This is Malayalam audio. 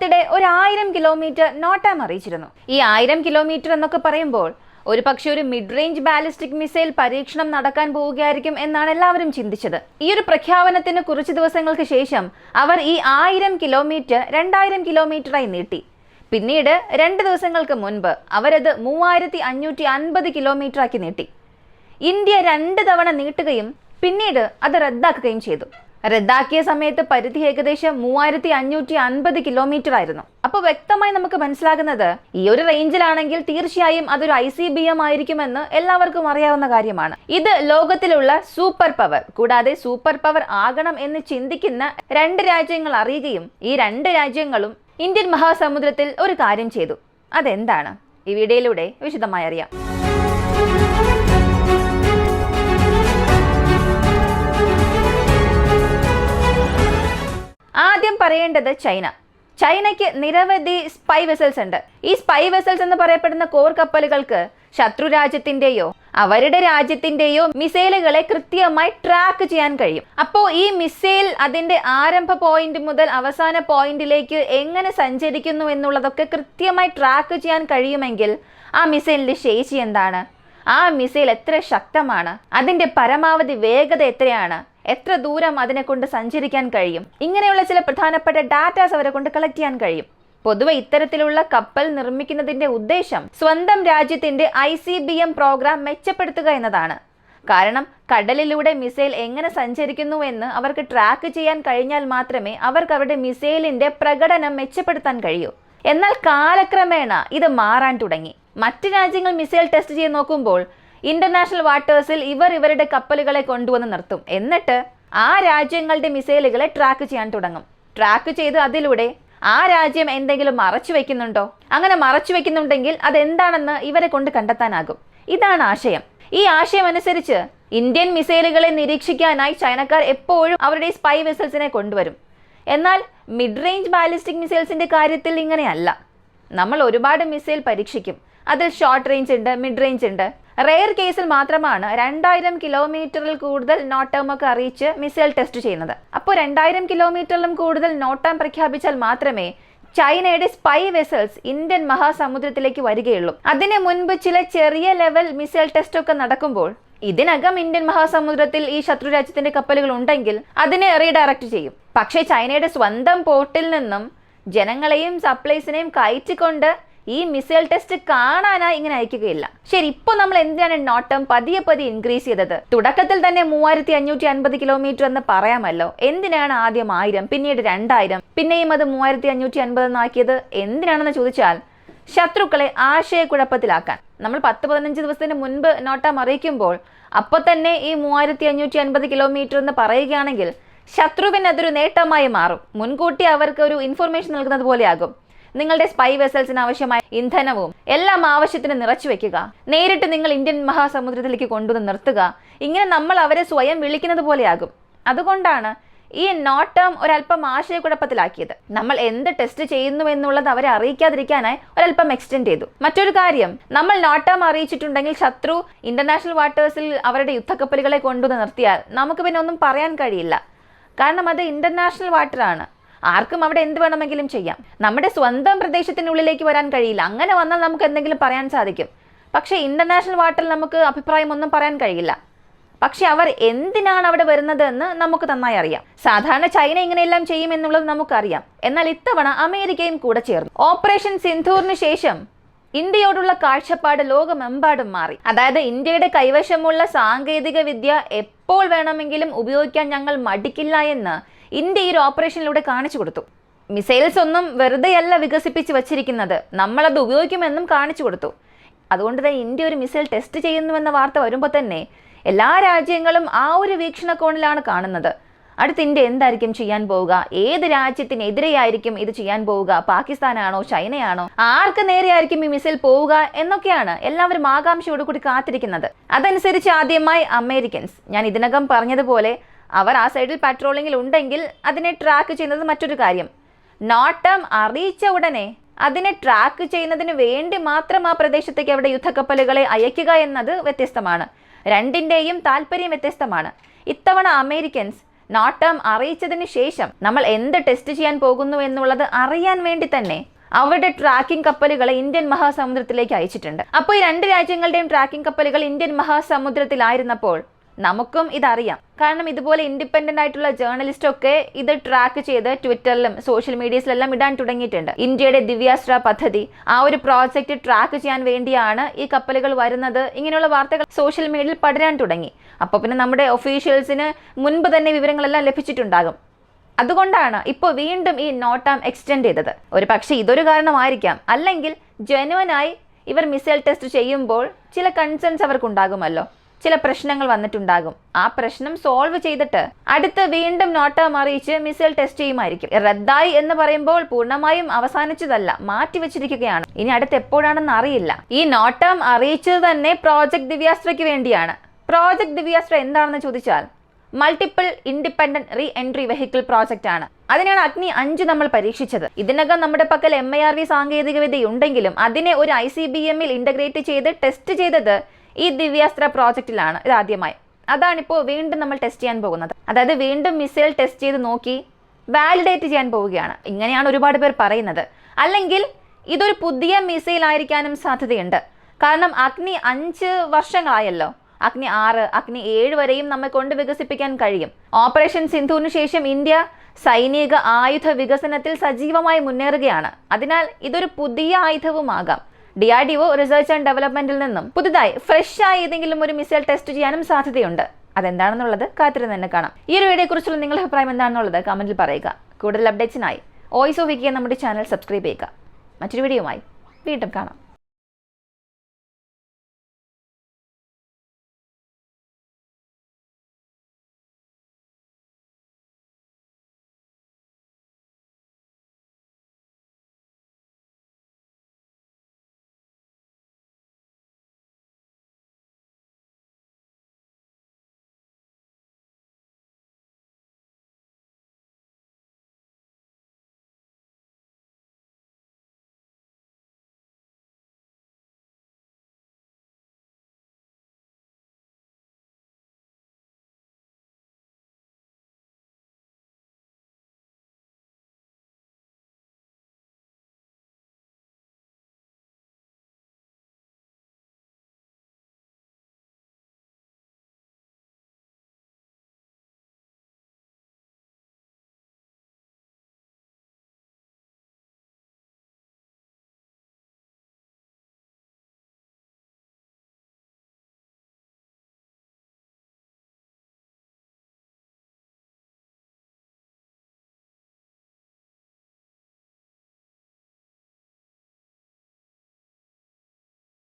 അടുത്തിടെ 1000 കിലോമീറ്റർ നോട്ടാം അറിയിച്ചിരുന്നു. ഈ 1000 കിലോമീറ്റർ എന്നൊക്കെ പറയുമ്പോൾ ഒരു പക്ഷേ ഒരു മിഡ് റേഞ്ച് ബാലിസ്റ്റിക് മിസൈൽ പരീക്ഷണം നടക്കാൻ പോവുകയായിരിക്കും എന്നാണ് എല്ലാവരും ചിന്തിച്ചത്. ഈ ഒരു പ്രഖ്യാപനത്തിന് കുറച്ച് ദിവസങ്ങൾക്ക് ശേഷം അവർ ഈ 1000 കിലോമീറ്റർ 2000 കിലോമീറ്ററായി നീട്ടി. പിന്നീട് 2 ദിവസങ്ങൾക്ക് മുൻപ് അവരത് 3550 കിലോമീറ്റർ ആക്കി നീട്ടി. ഇന്ത്യ 2 തവണ നീട്ടുകയും പിന്നീട് അത് റദ്ദാക്കുകയും ചെയ്തു. റദ്ദാക്കിയ സമയത്ത് പരിധി ഏകദേശം 3550 കിലോമീറ്റർ ആയിരുന്നു. അപ്പോൾ വ്യക്തമായി നമുക്ക് മനസ്സിലാകുന്നത് ഈ ഒരു റേഞ്ചിലാണെങ്കിൽ തീർച്ചയായും അതൊരു ICBM ആയിരിക്കുമെന്ന് എല്ലാവർക്കും അറിയാവുന്ന കാര്യമാണ്. ഇത് ലോകത്തിലുള്ള സൂപ്പർ പവർ, കൂടാതെ സൂപ്പർ പവർ ആകണം എന്ന് ചിന്തിക്കുന്ന 2 രാജ്യങ്ങൾ അറിയുകയും ഈ 2 രാജ്യങ്ങളും ഇന്ത്യൻ മഹാസമുദ്രത്തിൽ ഒരു കാര്യം ചെയ്തു. അതെന്താണ്? ഈ വീഡിയോയിലൂടെ വിശദമായി അറിയാം. ആദ്യം പറയേണ്ടത് ചൈനയ്ക്ക് നിരവധി സ്പൈ വെസൽസ് ഉണ്ട്. ഈ സ്പൈ വെസൽസ് എന്ന് പറയപ്പെടുന്ന കോർ കപ്പലുകൾക്ക് ശത്രു രാജ്യത്തിന്റെയോ അവരുടെ രാജ്യത്തിന്റെയോ മിസൈലുകളെ കൃത്യമായി ട്രാക്ക് ചെയ്യാൻ കഴിയും. അപ്പോൾ ഈ മിസൈൽ അതിന്റെ ആരംഭ പോയിന്റ് മുതൽ അവസാന പോയിന്റിലേക്ക് എങ്ങനെ സഞ്ചരിക്കുന്നു എന്നുള്ളതൊക്കെ കൃത്യമായി ട്രാക്ക് ചെയ്യാൻ കഴിയുമെങ്കിൽ ആ മിസൈലിന്റെ ശേഷി എന്താണ്, ആ മിസൈൽ എത്ര ശക്തമാണ്, അതിന്റെ പരമാവധി വേഗത എത്രയാണ്, എത്ര ദൂരം അതിനെ കൊണ്ട് സഞ്ചരിക്കാൻ കഴിയും, ഇങ്ങനെയുള്ള ചില പ്രധാനപ്പെട്ട ഡാറ്റാസ് അവരെ കൊണ്ട് കളക്ട് ചെയ്യാൻ കഴിയും. പൊതുവെ ഇത്തരത്തിലുള്ള കപ്പൽ നിർമ്മിക്കുന്നതിന്റെ ഉദ്ദേശം സ്വന്തം രാജ്യത്തിന്റെ ICBM പ്രോഗ്രാം മെച്ചപ്പെടുത്തുക എന്നതാണ്. കാരണം കടലിലൂടെ മിസൈൽ എങ്ങനെ സഞ്ചരിക്കുന്നു എന്ന് അവർക്ക് ട്രാക്ക് ചെയ്യാൻ കഴിഞ്ഞാൽ മാത്രമേ അവർക്ക് അവരുടെ മിസൈലിന്റെ പ്രകടനം മെച്ചപ്പെടുത്താൻ കഴിയൂ. എന്നാൽ കാലക്രമേണ ഇത് മാറാൻ തുടങ്ങി. മറ്റ് രാജ്യങ്ങൾ മിസൈൽ ടെസ്റ്റ് ചെയ്ത് നോക്കുമ്പോൾ ഇന്റർനാഷണൽ വാട്ടേഴ്സിൽ ഇവരുടെ കപ്പലുകളെ കൊണ്ടുവന്ന് നിർത്തും. എന്നിട്ട് ആ രാജ്യങ്ങളുടെ മിസൈലുകളെ ട്രാക്ക് ചെയ്യാൻ തുടങ്ങും. ട്രാക്ക് ചെയ്ത് അതിലൂടെ ആ രാജ്യം എന്തെങ്കിലും മറച്ചു വെക്കുന്നുണ്ടോ, അങ്ങനെ മറച്ചു വെക്കുന്നുണ്ടെങ്കിൽ അതെന്താണെന്ന് ഇവരെ കൊണ്ട് കണ്ടെത്താനാകും. ഇതാണ് ആശയം. ഈ ആശയം അനുസരിച്ച് ഇന്ത്യൻ മിസൈലുകളെ നിരീക്ഷിക്കാനായി ചൈനക്കാർ എപ്പോഴും അവരുടെ സ്പൈ വെസൽസിനെ കൊണ്ടുവരും. എന്നാൽ മിഡ് റേഞ്ച് ബാലിസ്റ്റിക് മിസൈൽസിന്റെ കാര്യത്തിൽ ഇങ്ങനെയല്ല. നമ്മൾ ഒരുപാട് മിസൈൽ പരീക്ഷിക്കും. അതിൽ ഷോർട്ട് റേഞ്ച് ഉണ്ട്, മിഡ് റേഞ്ച് ഉണ്ട്. റെയർ കേസിൽ മാത്രമാണ് 2000 കിലോമീറ്ററിൽ കൂടുതൽ നോട്ടം ഒക്കെ അറിയിച്ച് മിസൈൽ ടെസ്റ്റ് ചെയ്യുന്നത്. അപ്പോൾ 2000 കിലോമീറ്ററിലും കൂടുതൽ നോട്ടം പ്രഖ്യാപിച്ചാൽ മാത്രമേ ചൈനയുടെ സ്പൈ വെസൽസ് ഇന്ത്യൻ മഹാസമുദ്രത്തിലേക്ക് വരികയുള്ളൂ. അതിനു മുൻപ് ചില ചെറിയ ലെവൽ മിസൈൽ ടെസ്റ്റ് ഒക്കെ നടക്കുമ്പോൾ ഇതിനകം ഇന്ത്യൻ മഹാസമുദ്രത്തിൽ ഈ ശത്രു രാജ്യത്തിന്റെ കപ്പലുകൾ ഉണ്ടെങ്കിൽ അതിനെ റീഡയറക്ട് ചെയ്യും. പക്ഷേ ചൈനയുടെ സ്വന്തം പോർട്ടിൽ നിന്നും ജനങ്ങളെയും സപ്ലൈസിനെയും കയറ്റിക്കൊണ്ട് ഈ മിസൈൽ ടെസ്റ്റ് കാണാനായി ഇങ്ങനെ അയക്കുകയില്ല. ശരി, ഇപ്പോൾ നമ്മൾ എന്തിനാണ് നോട്ടം പതിയെ ഇൻക്രീസ് ചെയ്തത്? തുടക്കത്തിൽ തന്നെ 3550 കിലോമീറ്റർ എന്ന് പറയാമല്ലോ. എന്തിനാണ് ആദ്യം 1000, പിന്നീട് 2000, പിന്നെയും അത് 3550 എന്നാക്കിയത് എന്തിനാണെന്ന് ചോദിച്ചാൽ ശത്രുക്കളെ ആശയക്കുഴപ്പത്തിലാക്കാൻ. നമ്മൾ 10-15 ദിവസത്തിന് മുൻപ് നോട്ടം അറിയിക്കുമ്പോൾ അപ്പോൾ തന്നെ ഈ 3550 കിലോമീറ്റർ എന്ന് പറയുകയാണെങ്കിൽ ശത്രുവിന് അതൊരു നേട്ടമായി മാറും. മുൻകൂട്ടി അവർക്ക് ഒരു ഇൻഫർമേഷൻ നൽകുന്നത് പോലെയാകും. നിങ്ങളുടെ സ്പൈ വെസൽസിന് ആവശ്യമായ ഇന്ധനവും എല്ലാം ആവശ്യത്തിന് നിറച്ചു വെക്കുക, നേരിട്ട് നിങ്ങൾ ഇന്ത്യൻ മഹാസമുദ്രത്തിലേക്ക് കൊണ്ടുവന്ന് നിർത്തുക. ഇങ്ങനെ നമ്മൾ അവരെ സ്വയം വിളിക്കുന്നത് പോലെയാകും. അതുകൊണ്ടാണ് ഈ നോട്ടം ഒരല്പം ആശയക്കുഴപ്പത്തിലാക്കിയത്. നമ്മൾ എന്ത് ടെസ്റ്റ് ചെയ്യുന്നു എന്നുള്ളത് അവരെ അറിയിക്കാതിരിക്കാനായി ഒരല്പം എക്സ്റ്റെൻഡ് ചെയ്തു. മറ്റൊരു കാര്യം, നമ്മൾ നോട്ടം അറിയിച്ചിട്ടുണ്ടെങ്കിൽ ശത്രു ഇന്റർനാഷണൽ വാട്ടേഴ്സിൽ അവരുടെ യുദ്ധക്കപ്പലുകളെ കൊണ്ടുവന്ന് നിർത്തിയാൽ നമുക്ക് പിന്നെ ഒന്നും പറയാൻ കഴിയില്ല. കാരണം അത് ഇന്റർനാഷണൽ വാട്ടറാണ്. ആർക്കും അവിടെ എന്ത് വേണമെങ്കിലും ചെയ്യാം. നമ്മുടെ സ്വന്തം പ്രദേശത്തിനുള്ളിലേക്ക് വരാൻ കഴിയില്ല. അങ്ങനെ വന്നാൽ നമുക്ക് എന്തെങ്കിലും പറയാൻ സാധിക്കും. പക്ഷേ ഇന്റർനാഷണൽ വാട്ടറിൽ നമുക്ക് അഭിപ്രായമൊന്നും പറയാൻ കഴിയില്ല. പക്ഷെ അവർ എന്തിനാണ് അവിടെ വരുന്നത് എന്ന് നമുക്ക് നന്നായി അറിയാം. സാധാരണ ചൈന ഇങ്ങനെയെല്ലാം ചെയ്യും എന്നുള്ളത് നമുക്കറിയാം. എന്നാൽ ഇത്തവണ അമേരിക്കയും കൂടെ ചേർന്നു. ഓപ്പറേഷൻ സിന്ധൂറിന് ശേഷം ഇന്ത്യയോടുള്ള കാഴ്ചപ്പാട് ലോകമെമ്പാടും മാറി. അതായത് ഇന്ത്യയുടെ കൈവശമുള്ള സാങ്കേതിക വിദ്യ എപ്പോൾ വേണമെങ്കിലും ഉപയോഗിക്കാൻ ഞങ്ങൾ മടിക്കില്ല എന്ന് ഇന്ത്യ ഈ ഒരു ഓപ്പറേഷനിലൂടെ കാണിച്ചു കൊടുത്തു. മിസൈൽസ് ഒന്നും വെറുതെയല്ല വികസിപ്പിച്ച് വച്ചിരിക്കുന്നത്, നമ്മളത് ഉപയോഗിക്കുമെന്നും കാണിച്ചു കൊടുത്തു. അതുകൊണ്ട് തന്നെ ഇന്ത്യ ഒരു മിസൈൽ ടെസ്റ്റ് ചെയ്യുന്നുവെന്ന വാർത്ത വരുമ്പോൾ തന്നെ എല്ലാ രാജ്യങ്ങളും ആ ഒരു വീക്ഷണകോണിലാണ് കാണുന്നത്. അടുത്ത് ഇന്ത്യ എന്തായിരിക്കും ചെയ്യാൻ പോവുക, ഏത് രാജ്യത്തിനെതിരെയായിരിക്കും ഇത് ചെയ്യാൻ പോവുക, പാകിസ്ഥാനാണോ ചൈനയാണോ, ആർക്ക് നേരെയായിരിക്കും ഈ മിസൈൽ പോവുക എന്നൊക്കെയാണ് എല്ലാവരും ആകാംക്ഷയോട് കൂടി കാത്തിരിക്കുന്നത്. അതനുസരിച്ച് ആദ്യമായി അമേരിക്കൻസ്, ഞാൻ ഇതിനകം പറഞ്ഞതുപോലെ അവർ ആ സൈഡിൽ പാട്രോളിങ്ങിൽ ഉണ്ടെങ്കിൽ അതിനെ ട്രാക്ക് ചെയ്യുന്നത് മറ്റൊരു കാര്യം. നോട്ടം അറിയിച്ച ഉടനെ അതിനെ ട്രാക്ക് ചെയ്യുന്നതിന് വേണ്ടി മാത്രം ആ പ്രദേശത്തേക്ക് അവിടെ യുദ്ധക്കപ്പലുകളെ അയക്കുക എന്നത് വ്യത്യസ്തമാണ്. രണ്ടിൻ്റെയും താല്പര്യം വ്യത്യസ്തമാണ്. ഇത്തവണ അമേരിക്കൻസ് നോട്ടം അറിയിച്ചതിന് ശേഷം നമ്മൾ എന്ത് ടെസ്റ്റ് ചെയ്യാൻ പോകുന്നു എന്നുള്ളത് അറിയാൻ വേണ്ടി തന്നെ അവരുടെ ട്രാക്കിംഗ് കപ്പലുകളെ ഇന്ത്യൻ മഹാസമുദ്രത്തിലേക്ക് അയച്ചിട്ടുണ്ട്. അപ്പോൾ ഈ രണ്ട് രാജ്യങ്ങളുടെയും ട്രാക്കിംഗ് കപ്പലുകൾ ഇന്ത്യൻ മഹാസമുദ്രത്തിലായിരുന്നപ്പോൾ നമുക്കും ഇതറിയാം. കാരണം ഇതുപോലെ ഇൻഡിപെൻഡന്റ് ആയിട്ടുള്ള ജേർണലിസ്റ്റ് ഒക്കെ ഇത് ട്രാക്ക് ചെയ്ത് ട്വിറ്ററിലും സോഷ്യൽ മീഡിയസിലെല്ലാം ഇടാൻ തുടങ്ങിയിട്ടുണ്ട്. ഇന്ത്യയുടെ ദിവ്യാസ്ത്ര പദ്ധതി, ആ ഒരു പ്രോജക്റ്റ് ട്രാക്ക് ചെയ്യാൻ വേണ്ടിയാണ് ഈ കപ്പലുകൾ വരുന്നത്. ഇങ്ങനെയുള്ള വാർത്തകൾ സോഷ്യൽ മീഡിയയിൽ പടരാൻ തുടങ്ങി. അപ്പോൾ പിന്നെ നമ്മുടെ ഒഫീഷ്യൽസിന് മുൻപ് തന്നെ വിവരങ്ങളെല്ലാം ലഭിച്ചിട്ടുണ്ടാകും. അതുകൊണ്ടാണ് ഇപ്പോൾ വീണ്ടും ഈ നോട്ടാം എക്സ്റ്റെൻഡ് ചെയ്തത്. ഒരു പക്ഷേ ഇതൊരു കാരണമായിരിക്കാം. അല്ലെങ്കിൽ ജെനുവനായി ഇവർ മിസൈൽ ടെസ്റ്റ് ചെയ്യുമ്പോൾ ചില കൺസേൺസ് അവർക്കുണ്ടാകുമല്ലോ, ചില പ്രശ്നങ്ങൾ വന്നിട്ടുണ്ടാകും. ആ പ്രശ്നം സോൾവ് ചെയ്തിട്ട് അടുത്ത് വീണ്ടും നോട്ടം അറിയിച്ച് മിസൈൽ ടെസ്റ്റ് ചെയ്യുമായിരിക്കും. റദ്ദായി എന്ന് പറയുമ്പോൾ പൂർണ്ണമായും അവസാനിച്ചതല്ല, മാറ്റിവെച്ചിരിക്കുകയാണ്. ഇനി അടുത്ത് എപ്പോഴാണെന്ന് അറിയില്ല. ഈ നോട്ടം അറിയിച്ചത് തന്നെ പ്രോജക്ട് ദിവ്യാസ്ത്രയ്ക്ക് വേണ്ടിയാണ്. പ്രോജക്ട് ദിവ്യാസ്ത്ര എന്താണെന്ന് ചോദിച്ചാൽ multiple independent re entry vehicle project ആണ്. അതിനാണ് അഗ്നി 5 നമ്മൾ പരീക്ഷിച്ചത്. ഇതിനകം നമ്മുടെ പക്കൽ MIRV സാങ്കേതികവിദ്യ ഉണ്ടെങ്കിലും അതിനെ ഒരു ICBM-ൽ ഇന്റഗ്രേറ്റ് ചെയ്ത് ടെസ്റ്റ് ചെയ്തത് ഈ ദിവ്യാസ്ത്ര പ്രോജക്റ്റിലാണ് ഇത് ആദ്യമായി. അതാണിപ്പോൾ വീണ്ടും നമ്മൾ ടെസ്റ്റ് ചെയ്യാൻ പോകുന്നത്. അതായത് വീണ്ടും മിസൈൽ ടെസ്റ്റ് ചെയ്ത് നോക്കി വാലിഡേറ്റ് ചെയ്യാൻ പോവുകയാണ്. ഇങ്ങനെയാണ് ഒരുപാട് പേർ പറയുന്നത്. അല്ലെങ്കിൽ ഇതൊരു പുതിയ മിസൈൽ ആയിരിക്കാനും സാധ്യതയുണ്ട്. കാരണം അഗ്നി 5 വർഷങ്ങളായല്ലോ. അഗ്നി 6, അഗ്നി 7 വരെയും നമ്മെ കൊണ്ട് വികസിപ്പിക്കാൻ കഴിയും. ഓപ്പറേഷൻ സിന്ധുവിന് ശേഷം ഇന്ത്യ സൈനിക ആയുധ വികസനത്തിൽ സജീവമായി മുന്നേറുകയാണ്. അതിനാൽ ഇതൊരു പുതിയ ആയുധവുമാകാം. DRDO റിസർച്ച് ആൻഡ് ഡെവലപ്മെന്റിൽ നിന്നും പുതുതായി ഫ്രഷ് ആയി ഏതെങ്കിലും ഒരു മിസൈൽ ടെസ്റ്റ് ചെയ്യാനും സാധ്യതയുണ്ട്. അതെന്താണെന്നുള്ളത് കാത്തിരുന്ന് തന്നെ കാണാം. ഈ ഒരു വീഡിയോയെ കുറിച്ചുള്ള നിങ്ങളുടെ അഭിപ്രായം എന്താണെന്നുള്ളത് കമന്റിൽ പറയുക. കൂടുതൽ അപ്ഡേറ്റ്സിനായി വോയിസ് ഓഫ് വിക്കിയ നമ്മുടെ ചാനൽ സബ്സ്ക്രൈബ് ചെയ്യുക. മറ്റൊരു വീഡിയോയുമായി വീണ്ടും കാണാം.